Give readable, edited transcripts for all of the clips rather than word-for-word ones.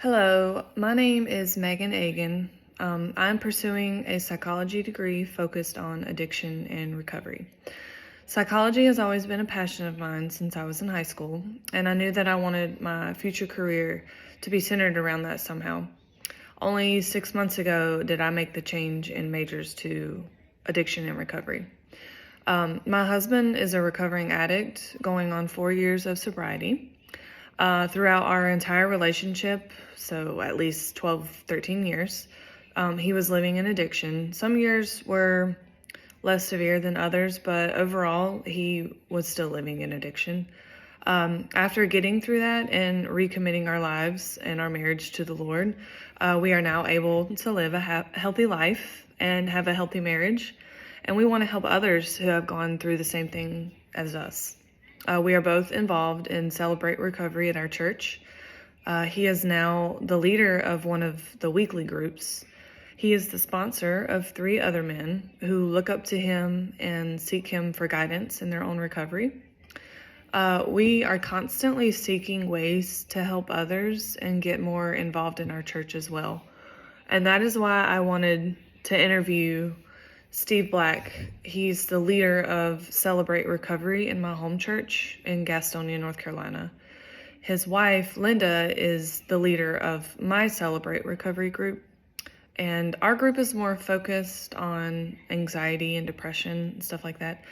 Hello, my name is Megan Agan. I'm pursuing a psychology degree focused on addiction and recovery. Psychology has always been a passion of mine since I was in high school, and I knew that I wanted my future career to be centered around that somehow. Only 6 months ago did I make the change in majors to addiction and recovery. My husband is a recovering addict going on 4 years of sobriety. Throughout our entire relationship, so at least 12, 13 years, he was living in addiction. Some years were less severe than others, but overall, he was still living in addiction. After getting through that and recommitting our lives and our marriage to the Lord, we are now able to live a healthy life and have a healthy marriage, and we want to help others who have gone through the same thing as us. We are both involved in Celebrate Recovery at our church. He is now the leader of one of the weekly groups. He is the sponsor of 3 other men who look up to him and seek him for guidance in their own recovery. We are constantly seeking ways to help others and get more involved in our church as well. And that is why I wanted to interview Steve Black. He's the leader of Celebrate Recovery in my home church in Gastonia, North Carolina. His wife, Linda, is the leader of my Celebrate Recovery group. And our group is more focused on anxiety and depression and stuff like that.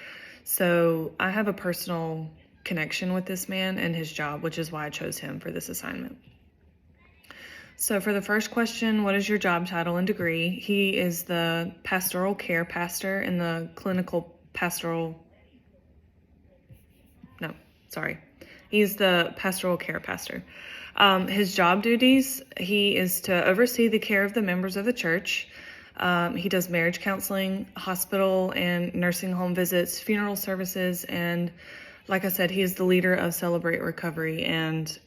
So I have a personal connection with this man and his job, which is why I chose him for this assignment. So for the first question, what is your job title and degree? He is the pastoral care pastor in the clinical pastoral, he's the pastoral care pastor. His job duties, he is to oversee the care of the members of the church. He does marriage counseling, hospital and nursing home visits, funeral services, and like I said, he is the leader of Celebrate Recovery. And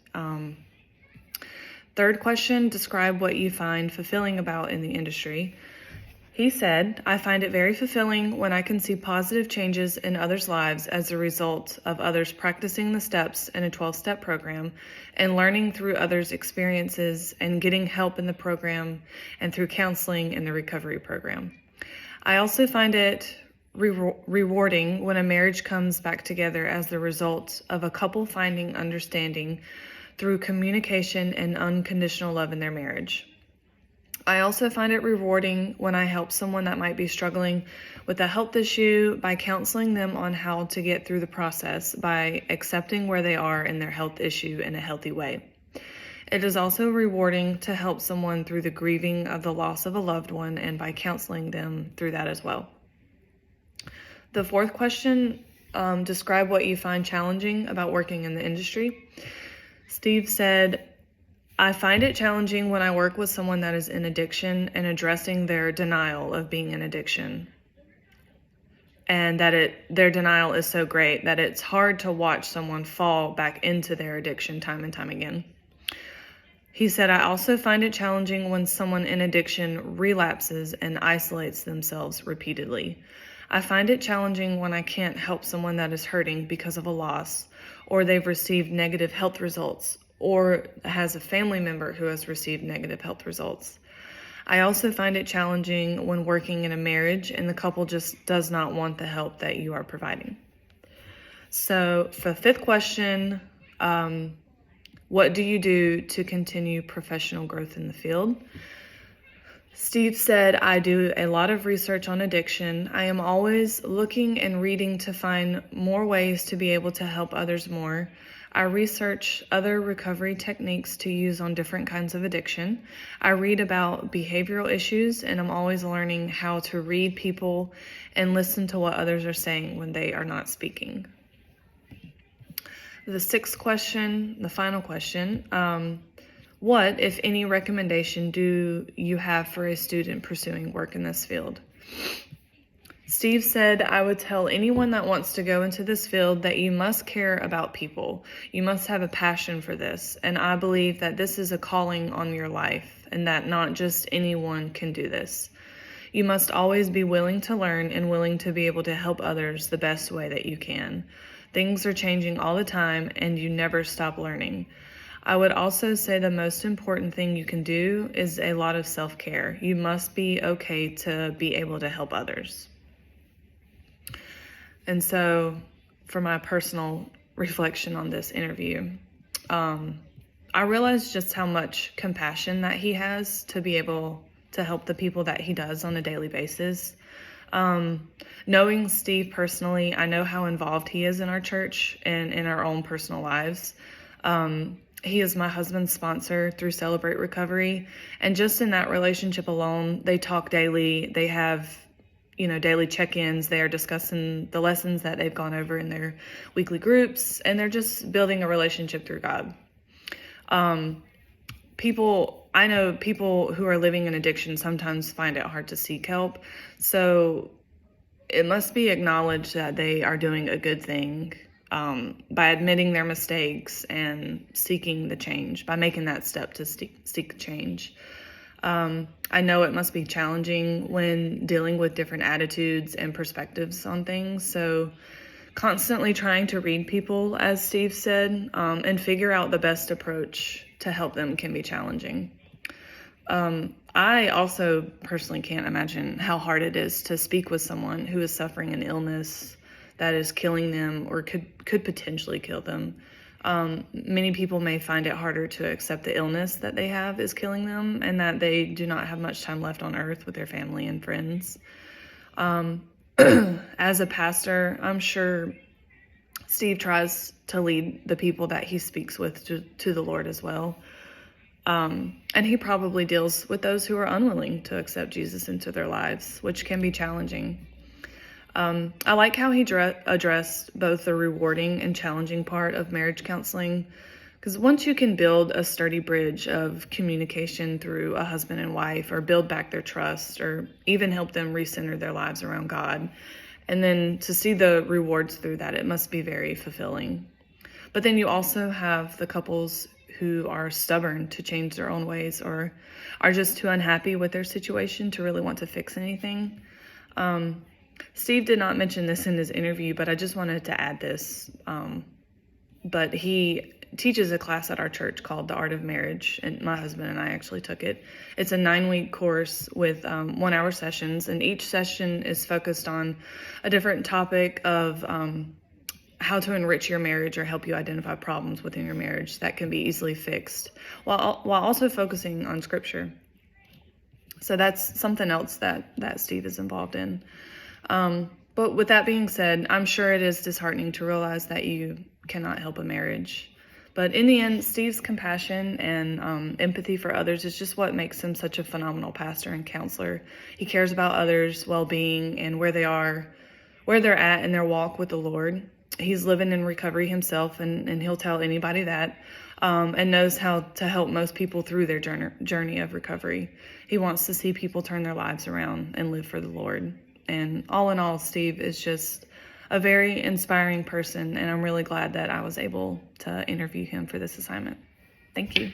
third question, describe what you find fulfilling about in the industry. He said, I find it very fulfilling when I can see positive changes in others' lives as a result of others practicing the steps in a 12-step program and learning through others' experiences and getting help in the program and through counseling in the recovery program. I also find it rewarding when a marriage comes back together as the result of a couple finding understanding through communication and unconditional love in their marriage. I also find it rewarding when I help someone that might be struggling with a health issue by counseling them on how to get through the process by accepting where they are in their health issue in a healthy way. It is also rewarding to help someone through the grieving of the loss of a loved one and by counseling them through that as well. The fourth question, describe what you find challenging about working in the industry. Steve said, I find it challenging when I work with someone that is in addiction and addressing their denial of being in addiction. And that their denial is so great that it's hard to watch someone fall back into their addiction time and time again. He said, I also find it challenging when someone in addiction relapses and isolates themselves repeatedly. I find it challenging when I can't help someone that is hurting because of a loss, or they've received negative health results, or has a family member who has received negative health results. I also find it challenging when working in a marriage and the couple just does not want the help that you are providing. So for the fifth question, what do you do to continue professional growth in the field? Steve said, I do a lot of research on addiction. I am always looking and reading to find more ways to be able to help others more. I research other recovery techniques to use on different kinds of addiction. I read about behavioral issues, and I'm always learning how to read people and listen to what others are saying when they are not speaking. The sixth question, the final question, what, if any, recommendation do you have for a student pursuing work in this field? Steve said, I would tell anyone that wants to go into this field that you must care about people. You must have a passion for this. And I believe that this is a calling on your life and that not just anyone can do this. You must always be willing to learn and willing to be able to help others the best way that you can. Things are changing all the time and you never stop learning. I would also say the most important thing you can do is a lot of self-care. You must be okay to be able to help others. And so, for my personal reflection on this interview, I realized just how much compassion that he has to be able to help the people that he does on a daily basis. Knowing Steve personally, I know how involved he is in our church and in our own personal lives. He is my husband's sponsor through Celebrate Recovery. And just in that relationship alone, they talk daily. They have, daily check-ins. They are discussing the lessons that they've gone over in their weekly groups, and they're just building a relationship through God. I know people who are living in addiction sometimes find it hard to seek help. So it must be acknowledged that they are doing a good thing by admitting their mistakes and seeking the change, by making that step to seek change. I know it must be challenging when dealing with different attitudes and perspectives on things. So constantly trying to read people, as Steve said, and figure out the best approach to help them can be challenging. I also personally can't imagine how hard it is to speak with someone who is suffering an illness that is killing them or could potentially kill them. Many people may find it harder to accept the illness that they have is killing them and that they do not have much time left on earth with their family and friends. As a pastor, I'm sure Steve tries to lead the people that he speaks with to the Lord as well. And he probably deals with those who are unwilling to accept Jesus into their lives, which can be challenging. I like how he addressed both the rewarding and challenging part of marriage counseling, because once you can build a sturdy bridge of communication through a husband and wife, or build back their trust, or even help them recenter their lives around God, and then to see the rewards through that, it must be very fulfilling. But then you also have the couples who are stubborn to change their own ways, or are just too unhappy with their situation to really want to fix anything. Steve did not mention this in his interview, but I just wanted to add this. But he teaches a class at our church called The Art of Marriage, and my husband and I actually took it. It's a 9-week course with 1-hour sessions, and each session is focused on a different topic of how to enrich your marriage or help you identify problems within your marriage that can be easily fixed, while also focusing on Scripture. So that's something else that Steve is involved in. But with that being said, I'm sure it is disheartening to realize that you cannot help a marriage. But in the end, Steve's compassion and empathy for others is just what makes him such a phenomenal pastor and counselor. He cares about others' well-being and where they're at in their walk with the Lord. He's living in recovery himself, and he'll tell anybody that, and knows how to help most people through their journey of recovery. He wants to see people turn their lives around and live for the Lord. And all in all, Steve is just a very inspiring person, and I'm really glad that I was able to interview him for this assignment. Thank you.